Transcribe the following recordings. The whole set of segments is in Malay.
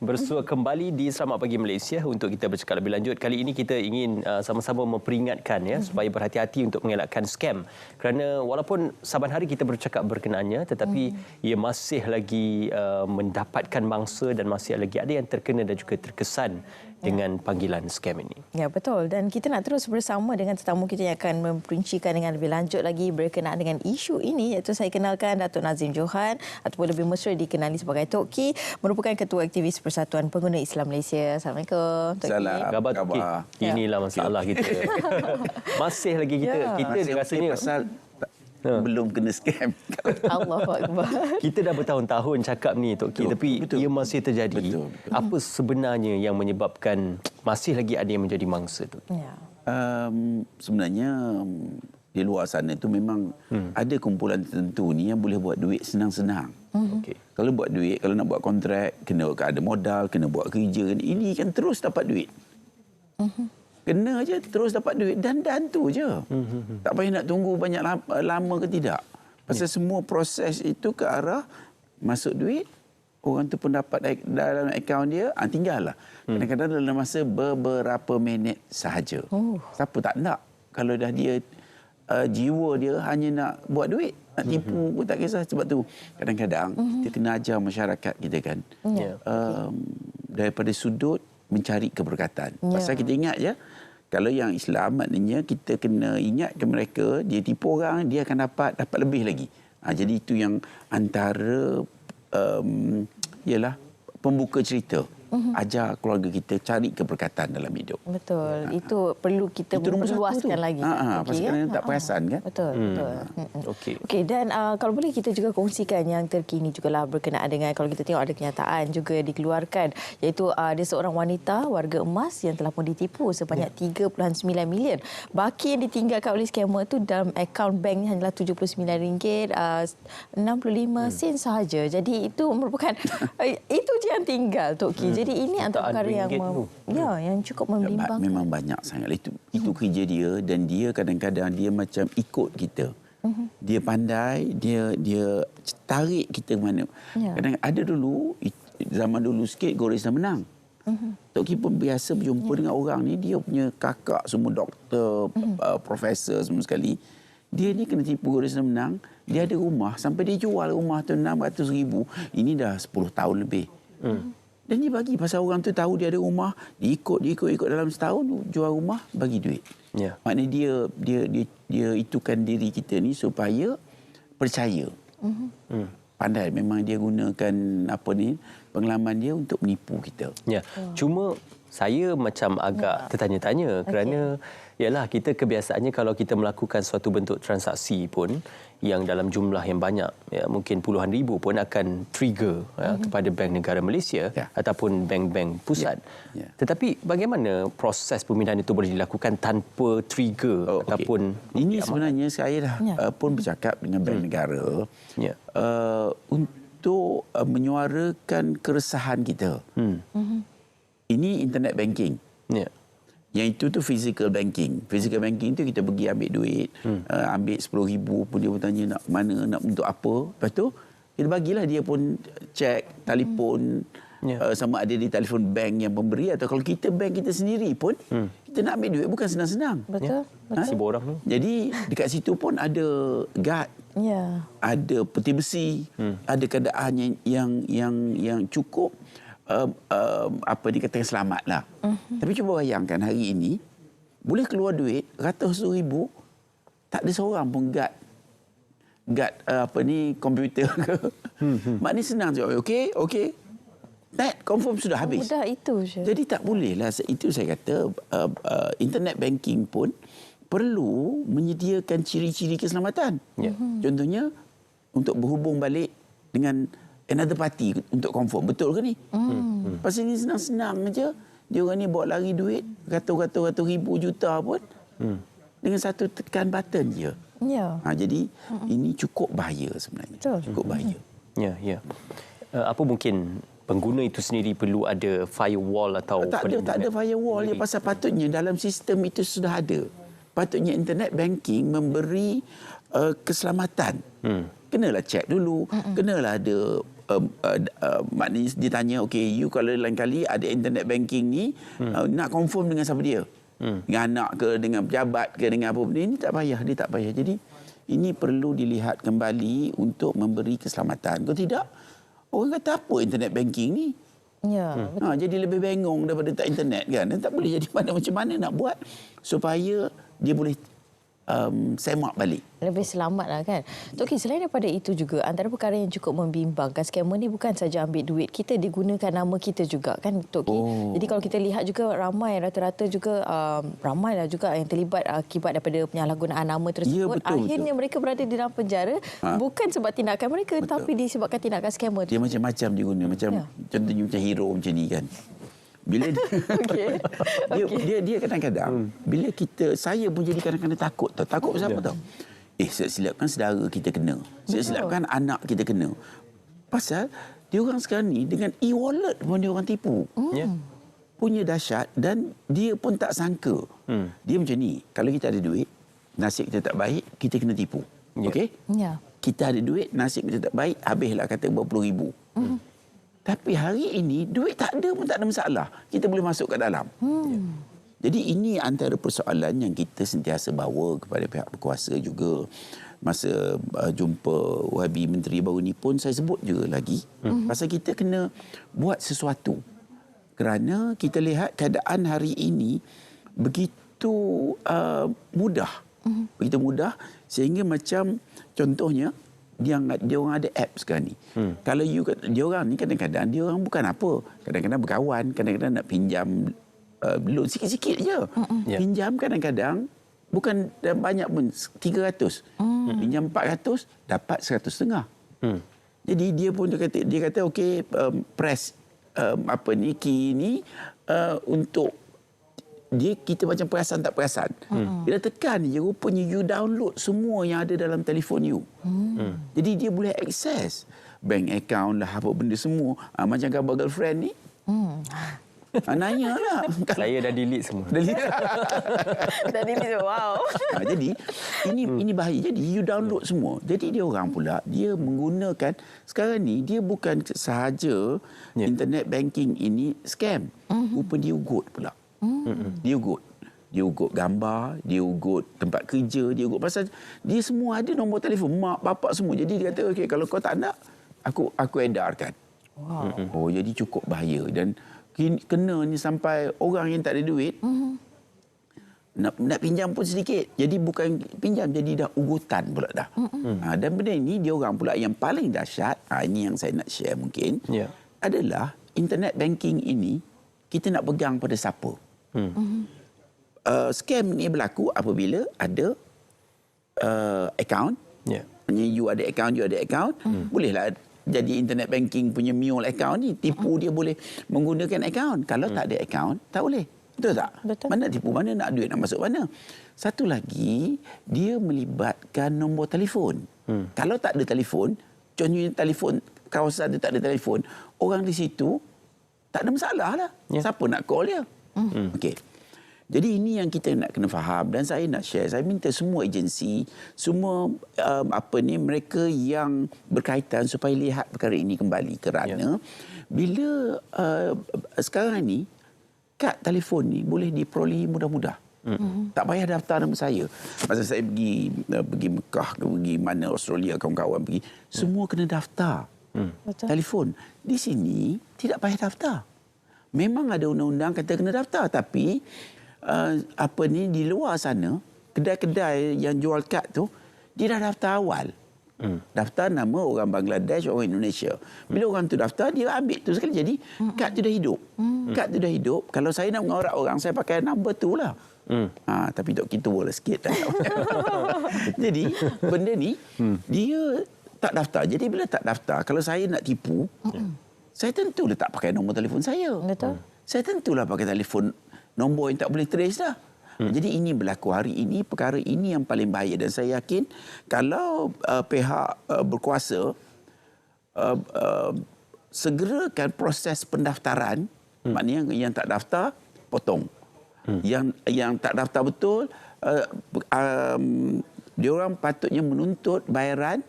bersua kembali di Selamat Pagi Malaysia untuk kita bercakap lebih lanjut. Kali ini kita ingin sama-sama memperingatkan supaya berhati-hati untuk mengelakkan scam. Kerana walaupun saban hari kita bercakap berkenannya, tetapi ia masih lagi mendapatkan mangsa dan masih lagi ada yang terkena dan juga terkesan dengan panggilan scam ini. Ya, betul. Dan kita nak terus bersama dengan tetamu kita yang akan memperincikan dengan lebih lanjut lagi berkenaan dengan isu ini, iaitu saya kenalkan Datuk Nazim Johan ataupun lebih mesra dikenali sebagai Tok Ki, merupakan Ketua Aktivis Persatuan Pengguna Islam Malaysia. Assalamualaikum Tok Ki. Salam. Khabar Tok Ki? Inilah masalah kita. Masih lagi kita rasanya pasal belum kena scam. Allahu Akbar. Kita dah bertahun-tahun cakap ni Tok Ki, tapi ia masih terjadi. Betul. Apa sebenarnya yang menyebabkan masih lagi ada yang menjadi mangsa tu? Ya. Sebenarnya di luar sana tu memang ada kumpulan tertentu ni yang boleh buat duit senang-senang. Okey. Kalau buat duit, kalau nak buat kontrak, kena ada modal, kena buat kerja. Ini kan terus dapat duit. Kena je terus dapat duit dan tu je. Tak payah nak tunggu banyak lama ke tidak. Pasal semua proses itu ke arah masuk duit, orang tu pun dapat dalam akaun dia, tinggallah. Kadang-kadang dalam masa beberapa minit sahaja. Siapa tak nak kalau dah dia jiwa dia hanya nak buat duit, nak tipu pun tak kisah. Sebab tu kadang-kadang kita kena ajar masyarakat kita kan, daripada sudut mencari keberkatan. Pasal kita ingat je, kalau yang Islam maknanya kita kena ingat ke mereka, dia tipu orang, dia akan dapat lebih lagi. Jadi itu yang antara ialah pembuka cerita. Ajar keluarga kita cari keberkatan dalam hidup. Betul. Itu perlu kita perluaskan lagi. Pasal kadang tak perasan kan. Betul. Okey. Okey, dan kalau boleh kita juga kongsikan yang terkini jugalah berkenaan dengan, kalau kita tengok ada kenyataan juga dikeluarkan, iaitu ada seorang wanita warga emas yang telah pun ditipu sebanyak 3.9 million. Baki yang ditinggalkan oleh scammer itu dalam akaun bank hanyalah RM79 65 sen sahaja. Jadi itu merupakan itu je yang tinggal Tok Ki. Jadi ini antara perkara yang yang cukup membimbangkan. Memang banyak sangat itu kerja dia, dan dia kadang-kadang dia macam ikut kita. Dia pandai, dia tarik kita mana. Kadang ada dulu, zaman dulu sikit Goris dah menang. Tok Ki pun biasa berjumpa dengan orang ni, dia punya kakak semua doktor, profesor semua sekali. Dia ni kena tipu Goris dah menang. Dia ada rumah, sampai dia jual rumah tu 600,000. Ini dah 10 tahun lebih. Dan dia bagi pasal orang tu tahu dia ada rumah, dia ikut dalam setahun jual rumah, bagi duit. Maknanya dia itukan diri kita ni supaya percaya. Pandai memang dia gunakan pengalaman dia untuk menipu kita. Cuma saya macam agak tertanya-tanya kerana ialah kita kebiasaannya kalau kita melakukan suatu bentuk transaksi pun yang dalam jumlah yang banyak, mungkin puluhan ribu pun akan trigger kepada Bank Negara Malaysia ataupun bank-bank pusat. Tetapi bagaimana proses pemindahan itu boleh dilakukan tanpa trigger ataupun ini sebenarnya saya dah pun bercakap dengan Bank Negara untuk menyuarakan keresahan kita. Ini internet banking. Yang itu tu physical banking. Physical banking tu kita pergi ambil duit, ambil 10,000 pun dia bertanya nak mana, nak untuk apa. Lepas tu kita bagilah dia pun cek, telefon, sama ada di telefon bank yang pemberi, atau kalau kita bank kita sendiri pun, kita nak ambil duit bukan senang-senang. Betul. Jadi dekat situ pun ada guard, ada peti besi, ada keadaan yang cukup dikatakan selamat lah. Tapi cuba bayangkan hari ini boleh keluar duit ratus ribu, tak ada seorang pun guard komputer ke. Maknanya senang je. Okey. Net confirm sudah habis. Mudah itu je. Jadi tak boleh lah. Itu saya kata internet banking pun perlu menyediakan ciri-ciri keselamatan. Contohnya untuk berhubung balik dengan another party untuk confirm. Betul ke ni? Pasal ni senang-senang aja. Dia orang ni bawa lari duit ratus ribu juta pun dengan satu tekan button je. Jadi ini cukup bahaya sebenarnya. Cukup bahaya. Apa mungkin pengguna itu sendiri perlu ada firewall atau tak ada firewall dia, pasal patutnya dalam sistem itu sudah ada. Patutnya internet banking memberi keselamatan. Kenalah cek dulu, kenalah ada maknanya dia tanya, okey, you kalau lain kali ada internet banking ni, nak confirm dengan siapa dia? Dengan anak ke, dengan pejabat ke, dengan apa benda, ini tak payah, dia tak payah. Jadi ini perlu dilihat kembali untuk memberi keselamatan. Kalau tidak, orang kata apa internet banking ni? Ya, Jadi lebih bengong daripada tak internet kan. Dan tak boleh jadi macam mana nak buat supaya dia boleh semak balik. lebih selamat lah kan. Tok Ki, selain daripada itu juga, antara perkara yang cukup membimbangkan, scammer ni bukan saja ambil duit kita, dia gunakan nama kita juga kan Tok Ki. Jadi kalau kita lihat juga ramai, rata-rata juga ramailah juga yang terlibat akibat daripada penyalahgunaan nama tersebut. Ya, betul, Akhirnya mereka berada di dalam penjara bukan sebab tindakan mereka, tapi disebabkan tindakan scammer. Dia macam-macam dia guna. Macam contohnya macam hero macam ni kan. Bila dia kadang-kadang bila saya pun jadi kadang-kadang takut tau. Takut pasal apa tau? Silap-silap kan saudara kita kena. Silap-silap kan anak kita kena. Pasal dia orang sekarang ni dengan e-wallet pun dia orang tipu. Punya dahsyat dan dia pun tak sangka. Dia macam ni, kalau kita ada duit, nasib kita tak baik, kita kena tipu. Okey? Ya. Kita ada duit, nasib kita tak baik, habislah kata berapa puluh ribu. Tapi hari ini, duit tak ada pun tak ada masalah. Kita boleh masuk ke dalam. Jadi ini antara persoalan yang kita sentiasa bawa kepada pihak berkuasa juga. Masa jumpa Wahabi Menteri baru ni pun saya sebut juga lagi. Pasal kita kena buat sesuatu. Kerana kita lihat keadaan hari ini begitu mudah. Begitu mudah sehingga macam contohnya, dia orang ada apps sekarang ni. Kalau dia orang ni kadang-kadang dia orang bukan apa. Kadang-kadang berkawan, kadang-kadang nak pinjam loan sikit-sikit je. Pinjam kadang-kadang bukan banyak pun 300. Pinjam 400 dapat 150. Jadi dia pun dia kata okey, press key ni untuk kita macam perasan tak perasan. Bila tekan je, rupanya you download semua yang ada dalam telefon you. Jadi dia boleh akses bank account lah, apa benda semua. Macam gambar girlfriend ni. Nanya lah. Saya dah delete semua. Dah delete, wow. Jadi ini bahaya. Jadi you download semua. Jadi dia orang pula, dia menggunakan, sekarang ni dia bukan sahaja internet banking ini scam. Rupa dia ugut pula. Dia ugut gambar, dia ugut tempat kerja, dia ugut pasal dia semua ada nombor telefon mak, bapak semua. Jadi dia kata okey, kalau kau tak nak, aku edarkan. Wow. Jadi cukup bahaya dan kena ni sampai orang yang tak ada duit nak pinjam pun sedikit. Jadi bukan pinjam, jadi dah ugutan pula dah. Dan benda ini dia orang pula yang paling dahsyat, ini yang saya nak share mungkin, adalah internet banking ini kita nak pegang pada siapa. Scam ni berlaku apabila ada account. You ada account, bolehlah jadi internet banking punya mule account ni, tipu dia boleh menggunakan account. Kalau tak ada account, tak boleh. Betul tak? Betul. Mana tipu, mana nak duit nak masuk mana. Satu lagi, dia melibatkan nombor telefon. Kalau tak ada telefon, contohnya telefon, kawasan dia tak ada telefon, orang di situ tak ada masalah lah. Siapa nak call dia? Okey. Jadi ini yang kita nak kena faham dan saya nak share. Saya minta semua agensi, semua mereka yang berkaitan supaya lihat perkara ini kembali kerana bila sekarang ni kad telefon ni boleh diperolehi mudah-mudah. Tak payah daftar nama saya. Masa saya pergi Mekah ke pergi mana Australia, kawan-kawan pergi, semua kena daftar. Telefon. Di sini tidak payah daftar. Memang ada undang-undang kata kena daftar, tapi di luar sana kedai-kedai yang jual kad tu dia dah daftar awal. Daftar nama orang Bangladesh, orang Indonesia. Bila orang tu daftar, dia ambil tu sekali. Jadi kad tu dah hidup. Kad tu dah hidup. Kalau saya nak mengorak orang, saya pakai number tu lah. Tapi Tok kita boleh sikit. Jadi benda ni dia tak daftar. Jadi bila tak daftar, kalau saya nak tipu, saya tentulah tak pakai nombor telefon saya. Betul. Saya tentulah pakai telefon nombor yang tak boleh trace dah. Jadi ini berlaku hari ini, perkara ini yang paling bahaya dan saya yakin kalau pihak berkuasa segerakan proses pendaftaran, maknanya yang tak daftar potong. Yang tak daftar betul, dia orang patutnya menuntut bayaran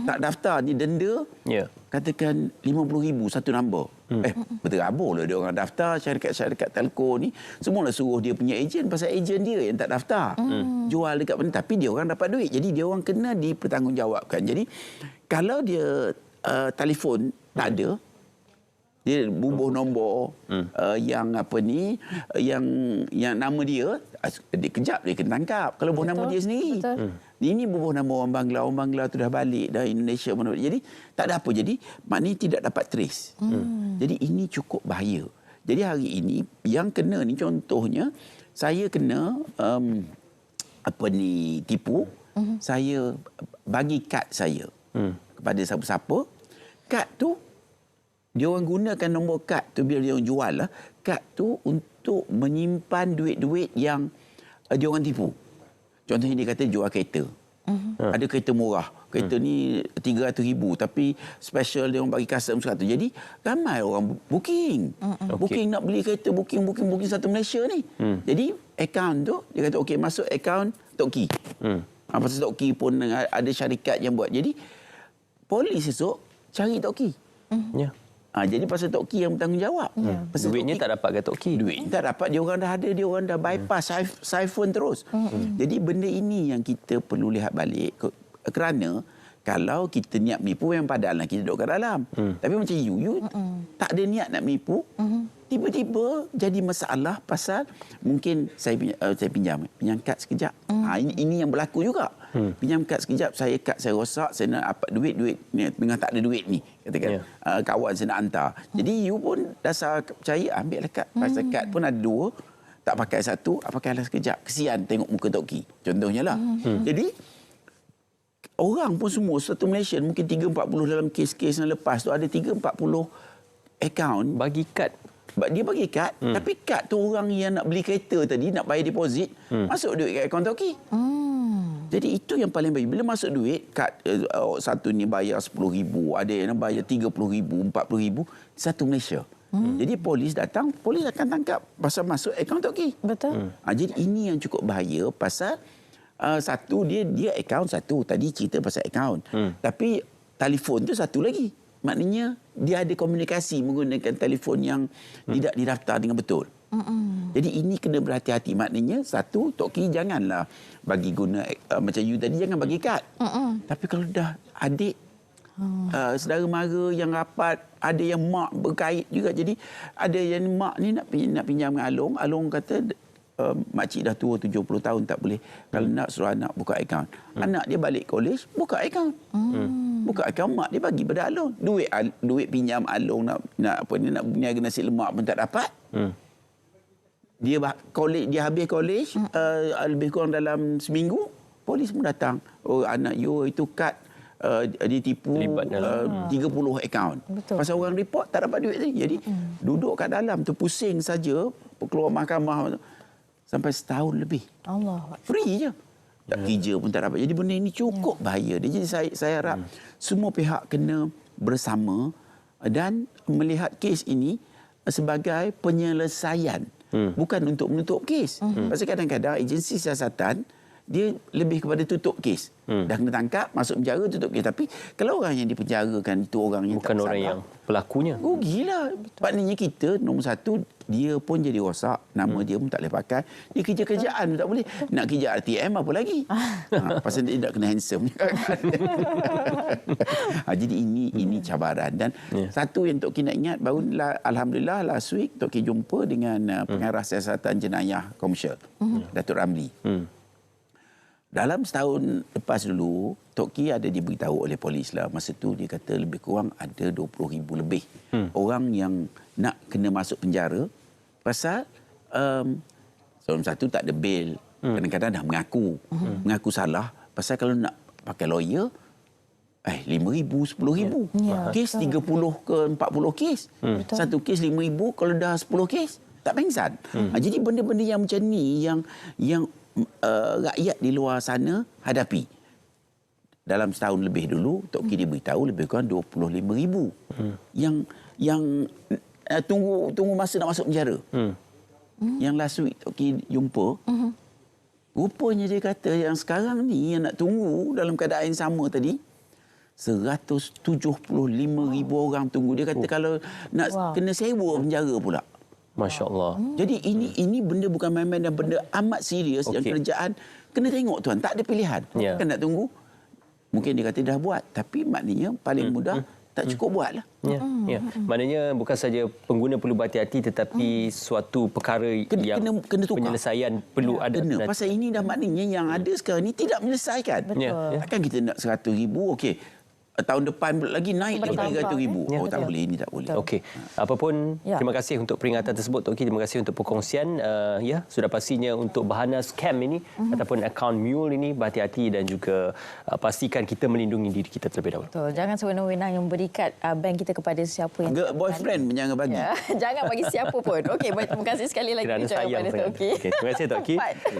Tak daftar ni denda. Ya. Katakan 50,000 satu nombor. Berterabur lah dia orang daftar syarikat-syarikat telco ni. Semualah suruh dia punya ejen pasal ejen dia yang tak daftar. Jual dekat mana tapi dia orang dapat duit. Jadi dia orang kena dipertanggungjawabkan. Jadi kalau dia telefon tak ada, dia bubuh nombor yang apa ni, yang nama dia kejap dia kena tangkap. Kalau bubuh nama dia sendiri. Ini bubuh nama orang Bangla tu dah balik dah Indonesia mana. Jadi tak ada apa. Jadi maknanya tidak dapat trace. Jadi ini cukup bahaya. Jadi hari ini yang kena ni contohnya saya kena tipu. Saya bagi kad saya kepada siapa-siapa. Kad tu dia orang gunakan nombor kad tu bila dia orang jual lah. Kad tu untuk menyimpan duit-duit yang dia orang tipu. Contohnya dia kata jual kereta. Ada kereta murah. Kereta ni 300,000 tapi special dia orang bagi custom 100. Jadi ramai orang booking. Booking nak beli kereta, booking satu Malaysia ni. Jadi akaun tu dia kata okey masuk akaun Tok Ki. Pasal Tok Ki pun ada syarikat yang buat. Jadi polis esok cari Tok Ki. Ya. Jadi pasal Tok Ki yang bertanggungjawab. Duitnya tak dapat ke Tok Ki? Duit tak dapat. Dia orang dah ada. Dia orang dah bypass siphon terus. Jadi benda ini yang kita perlu lihat balik. Kerana kalau kita niat menipu memang padahal kita duduk kat dalam. Tapi macam you tak ada niat nak menipu. Tiba-tiba jadi masalah pasal mungkin saya pinjam kad sekejap. Ini yang berlaku juga. Pinjam kad sekejap, kad saya rosak, saya nak dapat duit ni memang tak ada duit ni. Katakan kawan saya nak hantar. Jadi you pun dasar percaya ambillah kad. Pasal kad pun ada 2, tak pakai satu, pakailah sekejap. Kesian tengok muka Tok Ki. Contohnya lah. Jadi orang pun semua satu Malaysia mungkin 3-40 dalam kes-kes yang lepas tu ada 3-40 akaun Bagi kad. dia bagi kad, tapi kad tu orang yang nak beli kereta tadi, nak bayar deposit, masuk duit kat akaun Tok Ki. Jadi itu yang paling baik. Bila masuk duit, kad satu ni bayar 10,000, ada yang bayar 30,000, 40,000, satu Malaysia. Jadi polis datang, polis akan tangkap pasal masuk akaun Tok Ki. Betul. Jadi ini yang cukup bahaya pasal satu dia akaun satu. Tadi cerita pasal akaun. Tapi telefon tu satu lagi. Maknanya dia ada komunikasi menggunakan telefon yang tidak didaftar dengan betul. Jadi ini kena berhati-hati. Maknanya satu, Tok Ki janganlah bagi guna macam you tadi, jangan bagi kad. Tapi kalau dah adik, saudara mara yang rapat, ada yang mak berkait juga. Jadi ada yang mak ni nak pinjam dengan Along. Along kata makcik dah tua 70 tahun tak boleh. Kalau nak suruh anak buka akaun. Anak dia balik college, buka akaun. Buka akaun, mak dia bagi pada Along. Duit pinjam Along nak berniaga nasi lemak pun tak dapat. Dia habis college lebih kurang dalam seminggu, polis pun datang. Oh, anak you itu kad ditipu 30 akaun. Pasal orang report tak dapat duit tadi. Jadi duduk kat dalam tu pusing saja, keluar mahkamah sampai setahun lebih. Allah. Free je. Tak kerja pun tak dapat. Jadi benda ini cukup bahaya. Jadi saya harap semua pihak kena bersama dan melihat kes ini sebagai penyelesaian. Bukan untuk menutup kes. Pasal kadang-kadang agensi siasatan dia lebih kepada tutup kes. Dah kena tangkap, masuk penjara, tutup kes. Tapi kalau orang yang dipenjarakan itu orang yang bukan tak orang salah, yang pelakunya. rugilah. Maknanya kita nombor satu, dia pun jadi rosak. Nama dia pun tak boleh pakai. Dia kerja-kerjaan pun tak boleh. Nak kerja RTM apa lagi? Pasal dia tak kena handsome. Jadi ini cabaran. Dan satu yang Tok Ki nak ingat, barulah Alhamdulillah last week Tok Ki jumpa dengan pengarah siasatan jenayah komersial, Datuk Ramli. Dalam setahun lepas dulu, Tok Ki ada diberitahu oleh polis lah. Masa tu dia kata lebih kurang ada 20,000 lebih orang yang nak kena masuk penjara pasal satu tak ada bail. Kadang-kadang dah mengaku salah. Pasal kalau nak pakai lawyer, 5,000, 10,000. Kes 30 ke 40 kes. Satu kes 5,000, kalau dah 10 kes, tak pengsan. Jadi benda-benda yang macam ni yang rakyat di luar sana hadapi. Dalam setahun lebih dulu, Tok Ki diberitahu lebih kurang 25,000 yang tunggu masa nak masuk penjara. Yang last week Tok Ki jumpa, rupanya dia kata yang sekarang ni yang nak tunggu dalam keadaan yang sama tadi, 175,000 orang tunggu. Dia kata kalau nak kena sewa penjara pula. Masya Allah. Jadi ini benda bukan main-main dan benda amat serius yang kerajaan kena tengok tuan. Tak ada pilihan. Kan nak tunggu. Mungkin dia kata dah buat. Tapi maknanya paling mudah tak cukup buatlah. Ya. Maknanya bukan saja pengguna perlu berhati-hati tetapi suatu perkara yang kena tukar. penyelesaian perlu ada. Kena. Pasal ini dah maknanya yang ada sekarang ni tidak menyelesaikan. Betul. Takkan kita nak 100,000, okey. Tahun depan lagi naik lagi 300,000. Tak boleh, ini tak boleh. Okey. Apapun, terima kasih untuk peringatan tersebut, Tok Ki. Terima kasih untuk perkongsian. Sudah pastinya untuk bahana scam ini ataupun akaun mule ini, berhati-hati dan juga pastikan kita melindungi diri kita terlebih dahulu. Betul. Jangan sewenang-wenang yang berikat bank kita kepada siapa yang... Boyfriend jangan bagi. Jangan bagi siapa pun. Okey, baik. Terima kasih sekali lagi Kerana sayang kepada Tok Ki. Terima kasih, Tok Ki.